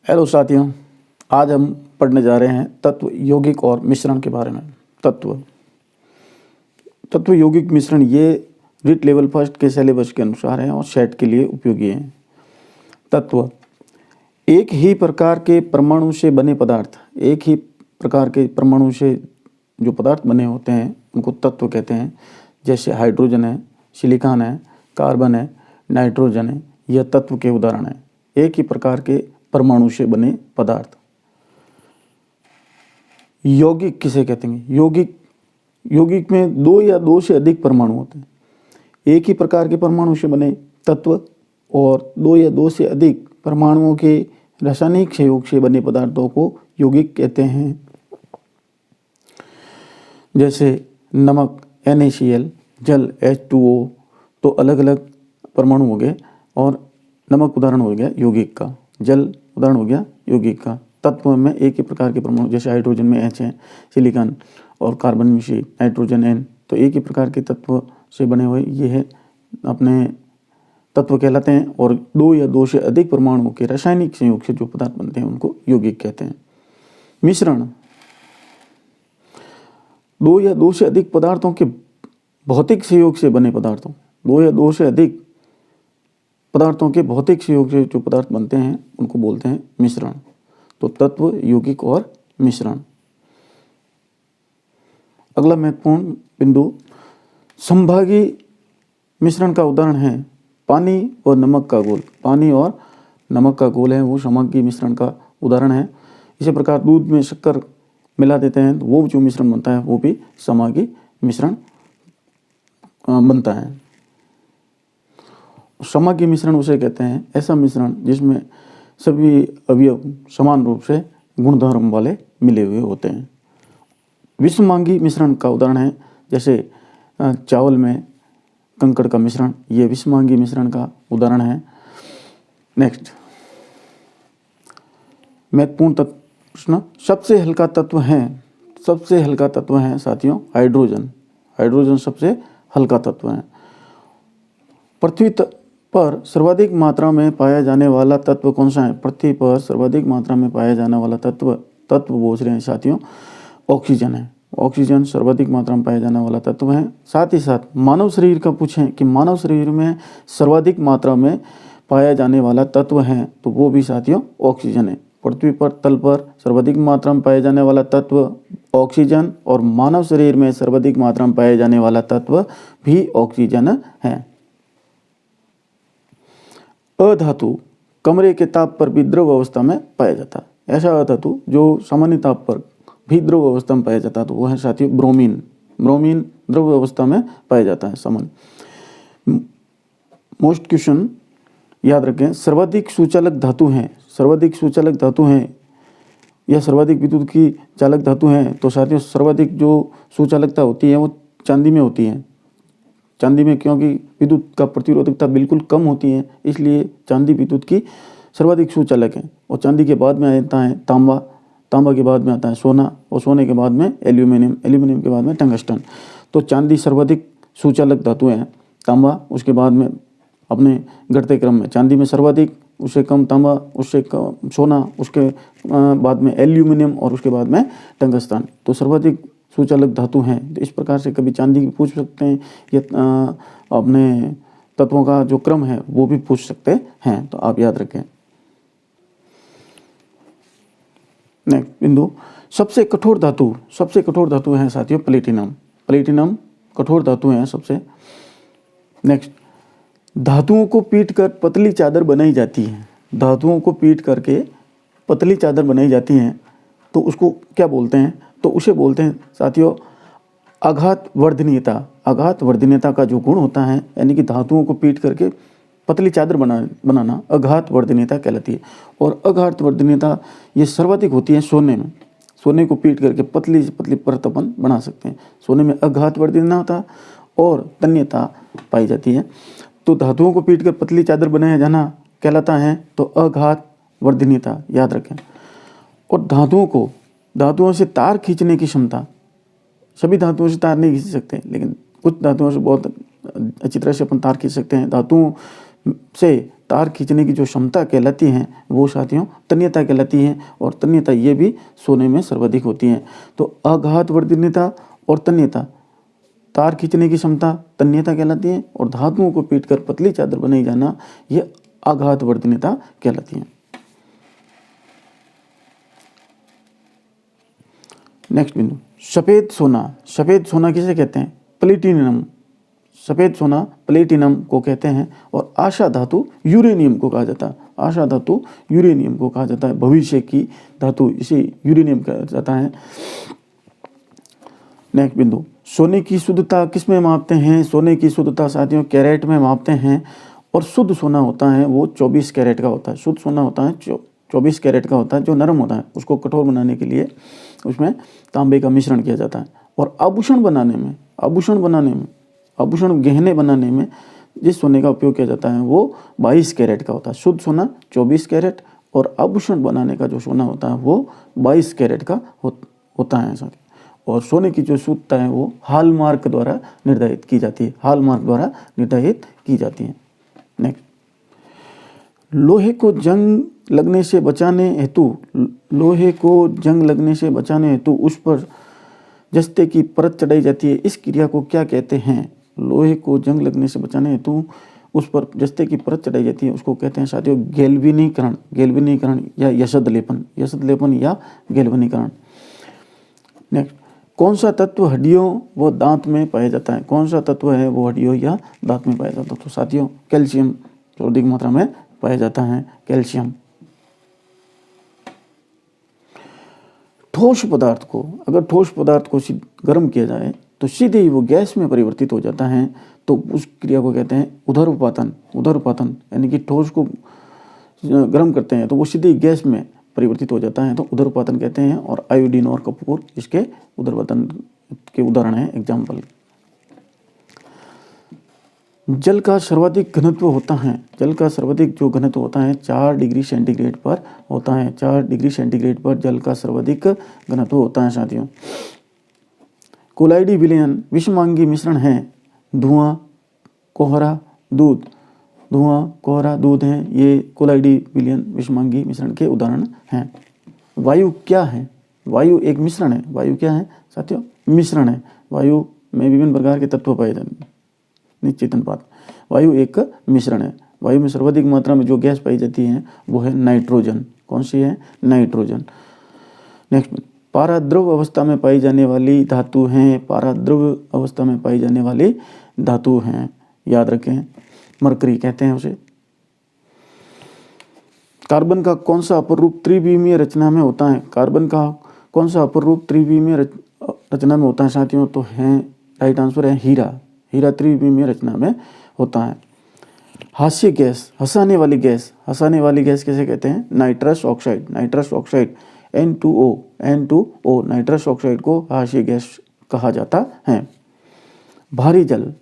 Hello साथियों, आज हम पढ़ने जा रहे हैं तत्व यौगिक और मिश्रण के बारे में। तत्व यौगिक मिश्रण ये रीट लेवल फर्स्ट के सिलेबस के अनुसार है और सेट के लिए उपयोगी हैं। तत्व एक ही प्रकार के परमाणु से बने पदार्थ, एक ही प्रकार के परमाणु से जो पदार्थ बने होते हैं उनको तत्व कहते हैं। जैसे हाइड्रोजन है, सिलिकॉन है, कार्बन है, नाइट्रोजन है, यह तत्व के उदाहरण हैं। एक ही प्रकार के परमाणु से बने पदार्थ। यौगिक किसे कहते हैं? यौगिक में दो या दो से अधिक परमाणु होते हैं। एक ही प्रकार के परमाणु से बने तत्व और दो या दो से अधिक परमाणुओं के रासायनिक संयोग से बने पदार्थों को यौगिक कहते हैं। जैसे नमक NaCl, जल H2O, तो अलग अलग परमाणु हो गए और नमक उदाहरण हो गया यौगिक का, जल उदाहरण हो गया यौगिक का। तत्व में एक ही प्रकार के परमाणु, जैसे हाइड्रोजन में H है, सिलिकॉन और कार्बन में C, नाइट्रोजन N, तो एक ही प्रकार के तत्व से बने हुए ये है अपने तत्व कहलाते हैं। और दो या दो से अधिक परमाणुओं के रासायनिक संयोग से जो पदार्थ बनते हैं उनको यौगिक कहते हैं। मिश्रण दो या दो से अधिक पदार्थों के भौतिक संयोग से बने पदार्थों, दो या दो से अधिक पदार्थों के भौतिक संयोग से जो पदार्थ बनते हैं उनको बोलते हैं मिश्रण। तो तत्व, यौगिक और मिश्रण। अगला महत्वपूर्ण बिंदु, समभागी मिश्रण का उदाहरण है पानी और नमक का घोल। पानी और नमक का घोल है वो समभागी मिश्रण का उदाहरण है। इसी प्रकार दूध में शक्कर मिला देते हैं तो वो जो मिश्रण बनता है वो भी समभागी मिश्रण बनता है। समभागी मिश्रण उसे कहते हैं ऐसा मिश्रण जिसमें सभी अवयव समान रूप से गुणधर्म वाले मिले हुए होते हैं। विषमांगी मिश्रण का उदाहरण है जैसे चावल में कंकड़ का मिश्रण, ये विषमांगी मिश्रण का उदाहरण है। नेक्स्ट महत्वपूर्ण प्रश्न, सबसे हल्का तत्व है साथियों हाइड्रोजन। हाइड्रोजन सबसे हल्का तत्व है। पृथ्वी पर सर्वाधिक मात्रा में पाया जाने वाला तत्व कौन सा है? पृथ्वी पर सर्वाधिक मात्रा में पाया जाने वाला तत्व बोल रहे हैं साथियों ऑक्सीजन है। ऑक्सीजन सर्वाधिक मात्रा में पाया जाने वाला तत्व है। साथ ही साथ मानव शरीर का पूछें कि मानव शरीर में सर्वाधिक मात्रा में पाया जाने वाला तत्व है तो वो भी साथियों ऑक्सीजन है। पृथ्वी पर तल पर सर्वाधिक मात्रा में पाया जाने वाला तत्व ऑक्सीजन और मानव शरीर में सर्वाधिक मात्रा में पाया जाने वाला तत्व भी ऑक्सीजन है। अधातु कमरे के ताप पर भी द्रव अवस्था में पाया जाता है। ऐसा अधातु जो सामान्य ताप पर भी द्रव अवस्था में पाया जाता है तो वो है साथियों ब्रोमीन। ब्रोमीन द्रव अवस्था में पाया जाता है सामान्य। मोस्ट क्वेश्चन याद रखें, सर्वाधिक सुचालक धातु हैं या सर्वाधिक विद्युत की चालक धातु हैं तो साथियों सर्वाधिक जो सुचालकता होती है वो चांदी में होती है। चांदी में क्योंकि विद्युत का प्रतिरोधकता बिल्कुल कम होती है इसलिए चांदी विद्युत की सर्वाधिक सुचालक है। और चांदी के बाद में आता है तांबा, तांबा के बाद में आता है सोना और सोने के बाद में एल्यूमिनियम, एल्यूमिनियम के बाद में टंगस्टन। तो चांदी सर्वाधिक सुचालक धातु है। तांबा उसके बाद में अपने घटते क्रम में चांदी में सर्वाधिक, उससे कम तांबा, उससे कम सोना, उसके बाद में एल्यूमिनियम और उसके बाद में टंगस्टन। तो सर्वाधिक सुचालक धातु हैं। तो इस प्रकार से कभी चांदी भी पूछ सकते हैं या अपने तत्वों का जो क्रम है वो भी पूछ सकते हैं, तो आप याद रखें। नेक्स्ट बिंदु, सबसे कठोर धातु है साथियों प्लेटिनम। प्लेटिनम कठोर धातु है सबसे। नेक्स्ट, धातुओं को पीट कर पतली चादर बनाई जाती है। धातुओं को पीट करके पतली चादर बनाई जाती है तो उसको क्या बोलते हैं? तो उसे बोलते हैं साथियों आघात वर्धनीयता। आघात वर्धनीयता का जो गुण होता है यानी कि धातुओं को पीट करके पतली चादर बनाना आघात वर्धनीयता कहलाती है। और आघात वर्धनीयता ये सर्वाधिक होती है सोने में। सोने को पीट करके पतली से पतली परत अपन बना सकते हैं। सोने में आघात वर्धनीयता और तन्यता पाई जाती है। तो धातुओं को पीट कर पतली चादर बनाया जाना कहलाता है तो आघात वर्धनीयता, याद रखें। और धातुओं से तार खींचने की क्षमता, सभी धातुओं से तार नहीं खींच सकते लेकिन कुछ धातुओं से बहुत अच्छी तरह से अपन तार खींच सकते हैं। धातुओं से तार खींचने की जो क्षमता कहलाती है वो साथियों तन्यता कहलाती है, और तन्यता ये भी सोने में सर्वाधिक होती है। तो आघातवर्धनीयता और तन्यता, तार खींचने की क्षमता तन्यता कहलाती है, और धातुओं को पीटकर पतली चादर बनाई जाना ये आघातवर्धनीयता कहलाती है। नेक्स्ट बिंदु, सफेद सोना। सफेद सोना किसे कहते हैं? प्लेटिनम। सफेद सोना प्लेटिनम को कहते हैं, और आशा धातु यूरेनियम को कहा जाता है। आशा धातु यूरेनियम को कहा जाता है, भविष्य की धातु इसे यूरेनियम कहा जाता है। नेक्स्ट बिंदु, सोने की शुद्धता किस में मापते हैं? सोने की शुद्धता साथियों कैरेट में मापते हैं, और शुद्ध सोना होता है वो 24 कैरेट का होता है। शुद्ध सोना होता है 24 कैरेट का होता है, जो नरम होता है। उसको कठोर बनाने के लिए उसमें तांबे का मिश्रण किया जाता है। और आभूषण गहने बनाने में जिस सोने का उपयोग किया जाता है वो 22 कैरेट का होता है। शुद्ध सोना 24 कैरेट, और आभूषण बनाने का जो सोना होता है वो 22 कैरेट का होता है साथियों। और सोने की जो शुद्धता है वो हॉलमार्क द्वारा निर्धारित की जाती है। हॉलमार्क द्वारा निर्धारित की जाती है। नेक्स्ट, लोहे को जंग लगने से बचाने हेतु उस पर जस्ते की परत चढ़ाई जाती है। इस क्रिया को क्या कहते हैं? लोहे को जंग लगने से बचाने हेतु उस पर जस्ते की परत चढ़ाई जाती है, उसको कहते हैं साथियों गैल्वेनीकरण या यशद लेपन या गैल्वेनीकरण। नेक्स्ट, कौन सा तत्व हड्डियों व दांत में पाया जाता है? कौन सा तत्व है वो हड्डियों या दांत में पाया जाता है? तो साथियों कैल्शियम अधिक मात्रा में पाया जाता है, कैल्शियम। अगर ठोस पदार्थ को गर्म किया जाए तो सीधे ही वो गैस में परिवर्तित हो जाता है, तो उस क्रिया को कहते हैं उदरपातन। यानी कि ठोस को गर्म करते हैं तो वो सीधे ही गैस में परिवर्तित हो जाता है, तो उदरपातन कहते हैं। और आयोडीन और कपूर इसके उदरपातन के उदाहरण है, एग्जाम्पल। जल का सर्वाधिक घनत्व होता है, जल का सर्वाधिक जो घनत्व होता है 4 डिग्री सेंटीग्रेड पर होता है। 4 डिग्री सेंटीग्रेड पर जल का सर्वाधिक घनत्व होता है साथियों। कोलाइडी विलयन विषमांगी मिश्रण है। धुआं, कोहरा, दूध हैं, ये कोलाइडी विलयन विषमांगी मिश्रण के उदाहरण हैं। वायु क्या है? वायु एक मिश्रण है। वायु क्या है साथियों? मिश्रण है। वायु में विभिन्न प्रकार के तत्व पाए जाते हैं। निश्चित अनुपात, वायु एक मिश्रण है। वायु में सर्वाधिक मात्रा में जो गैस पाई जाती है वो है नाइट्रोजन। कौन सी है? नाइट्रोजन। नेक्स्ट, पारद्रव अवस्था में पाई जाने वाली धातु हैं। पारद्रव अवस्था में पाई जाने वाली धातु हैं, याद रखें, मरकरी कहते हैं उसे। कार्बन का कौन सा अपर रूप त्रिविमीय रचना में होता है? कार्बन का कौन सा अपर रूप त्रिविमीय रचना में होता है साथियों? तो है, राइट आंसर है हीरा। हीरा त्रिविमीय रचना में होता है। हास्य गैस, हंसाने वाली गैस कैसे कहते हैं? Nitrous oxide N2O nitrous oxide को हास्य गैस कहा जाता है। भारी जल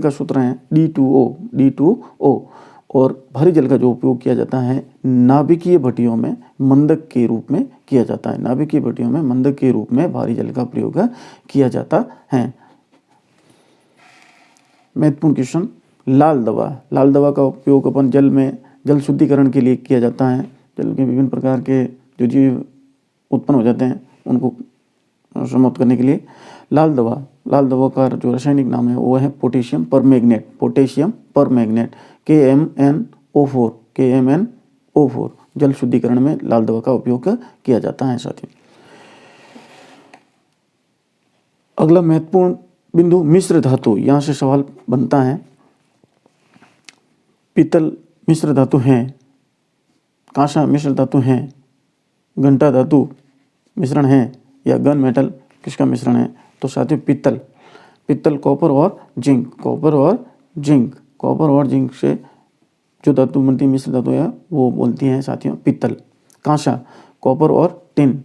का सूत्र है D2O। और भारी जल का जो उपयोग किया जाता है नाभिकीय भट्टियों में मंदक के रूप में किया जाता है। नाभिकीय भट्टियों में मंदक के रूप में भारी जल का प्रयोग किया जाता है। महत्वपूर्ण क्वेश्चन, लाल दवा का उपयोग अपन जल शुद्धिकरण के लिए किया जाता है। जल के विभिन्न प्रकार के जो जीव उत्पन्न हो जाते हैं उनको समाप्त करने के लिए लाल दवा का जो रासायनिक नाम है वो है पोटेशियम परमैंगनेट KMnO4। जल शुद्धिकरण में लाल दवा का उपयोग किया जाता है साथियों। अगला महत्वपूर्ण बिंदु, मिश्र धातु। यहाँ से सवाल बनता है। पीतल मिश्र धातु है, कांसा मिश्र धातु है, घंटा धातु मिश्रण है, या गन मेटल किसका मिश्रण है? तो साथियों पित्तल कॉपर और जिंक से जो धातु बनती है, मिश्र धातु है, वो बोलती हैं साथियों पित्तल। कांसा कॉपर और टिन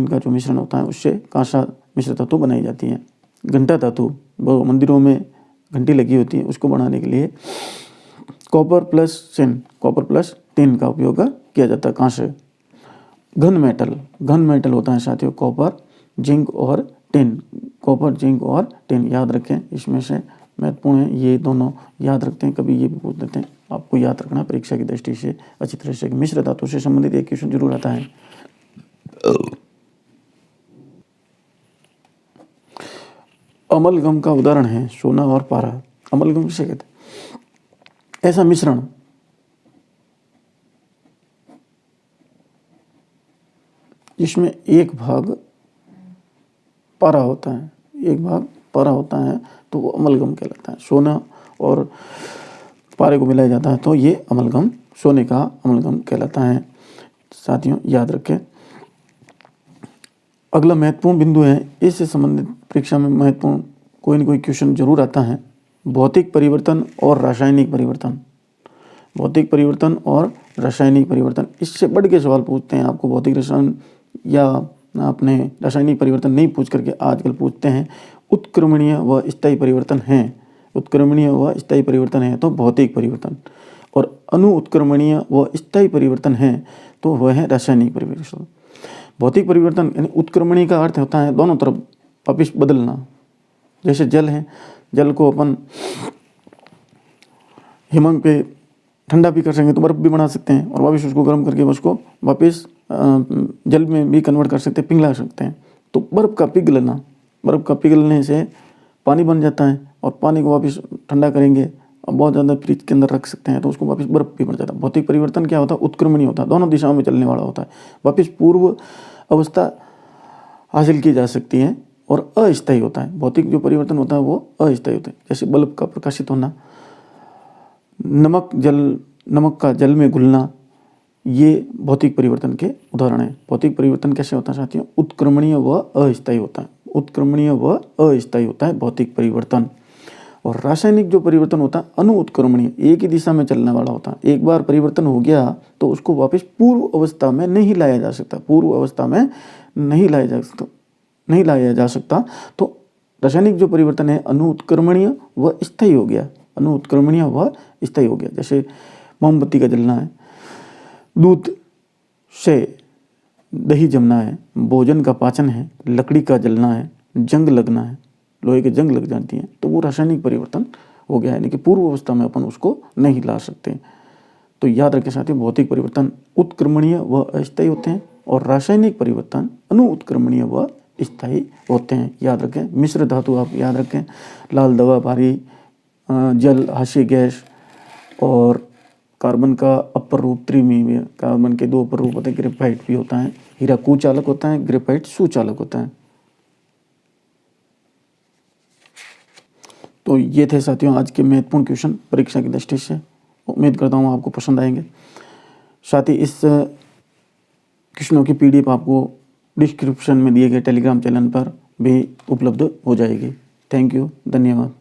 का जो मिश्रण होता है उससे कांसा मिश्र धातु बनाई जाती है। घंटा धातु, वो मंदिरों में घंटी लगी होती है, उसको बनाने के लिए कॉपर प्लस टिन का उपयोग किया जाता है कांसे। घन मेटल होता है साथियों कॉपर जिंक और टिन। याद रखें, इसमें से महत्वपूर्ण है। ये दोनों याद रखते हैं, कभी ये भी पूछ देते हैं, आपको याद रखना परीक्षा की दृष्टि से अच्छी तरह से। मिश्र धातु से संबंधित एक क्वेश्चन जरूर आता है। अमलगम का उदाहरण है सोना और पारा। अमलगम किसे कहते हैं? ऐसा मिश्रण जिसमें एक भाग पारा होता है, एक भाग पारा होता है, तो वो अमलगम कहलाता है। सोना और पारे को मिलाया जाता है तो ये अमलगम, सोने का अमलगम कहलाता है। साथियों याद रखें। अगला महत्वपूर्ण बिंदु है, इससे संबंधित परीक्षा में महत्वपूर्ण कोई न कोई क्वेश्चन जरूर आता है, भौतिक परिवर्तन और रासायनिक परिवर्तन। भौतिक परिवर्तन और रासायनिक परिवर्तन, इससे बढ़ के सवाल पूछते हैं आपको। भौतिक रसायन या अपने रासायनिक परिवर्तन नहीं पूछ करके आजकल पूछते हैं उत्क्रमणीय व स्थायी परिवर्तन है। उत्क्रमणीय व स्थायी परिवर्तन है तो भौतिक परिवर्तन, और अनु उत्क्रमणीय व स्थायी परिवर्तन है तो वह है रासायनिक परिवर्तन। भौतिक परिवर्तन यानी उत्क्रमणीय का अर्थ होता है दोनों तरफ वापिस बदलना। जैसे जल है, जल को अपन हिमंग पे ठंडा भी कर सकेंगे तो बर्फ़ भी बना सकते हैं, और वापस उसको गर्म करके उसको वापस जल में भी कन्वर्ट कर सकते हैं, पिघला सकते हैं। तो बर्फ़ का पिघलना, बर्फ़ का पिघलने से पानी बन जाता है, और पानी को वापस ठंडा करेंगे और बहुत ज़्यादा फ्रिज के अंदर रख सकते हैं तो उसको वापस बर्फ़ भी बन जाता है। भौतिक परिवर्तन क्या होता है? उत्क्रमणीय होता है, दोनों दिशाओं में चलने वाला होता है। वापस पूर्व अवस्था हासिल की जा सकती है, और अस्थायी होता है। भौतिक जो परिवर्तन होता है वो अस्थायी होता है। जैसे बल्ब का प्रकाशित होना, नमक का जल में घुलना, ये भौतिक परिवर्तन के उदाहरण है। भौतिक परिवर्तन कैसे होता है साथियों? उत्क्रमणीय व अस्थायी होता है। उत्क्रमणीय व अस्थायी होता है भौतिक परिवर्तन। और रासायनिक जो परिवर्तन होता है अनु उत्क्रमणीय, एक ही दिशा में चलने वाला होता है। एक बार परिवर्तन हो गया तो उसको वापस पूर्व अवस्था में नहीं लाया जा सकता, पूर्व अवस्था में नहीं लाया जा सकता। तो रासायनिक जो परिवर्तन है अनु उत्क्रमणीय व स्थायी हो गया, अनु उत्क्रमणीय व स्थायी हो गया। जैसे मोमबत्ती का जलना है, दूध से दही जमना है, भोजन का पाचन है, लकड़ी का जलना है, जंग लगना है, लोहे के जंग लग जाती हैं, तो वो रासायनिक परिवर्तन हो गया है। यानी कि पूर्व अवस्था में अपन उसको नहीं ला सकते। तो याद रखें साथियों, भौतिक परिवर्तन उत्क्रमणीय व अस्थायी होते हैं, और रासायनिक परिवर्तन अनु उत्क्रमणीय व स्थायी होते हैं। याद रखें। मिश्र धातु आप याद रखें, लाल दवा, भारी जल, हास्य गैस, और कार्बन का अपर रूप त्रिमीय। कार्बन के दो अपर रूप होते हैं, ग्रेफाइट भी होता है, हीरा कुचालक होता है, ग्रेफाइट सुचालक होता है। तो ये थे साथियों आज के महत्वपूर्ण क्वेश्चन परीक्षा की दृष्टि से। उम्मीद करता हूँ आपको पसंद आएंगे। साथ ही इस क्वेश्चनों की PDF आपको डिस्क्रिप्शन में दिए गए टेलीग्राम चैनल पर भी उपलब्ध हो जाएगी। थैंक यू, धन्यवाद।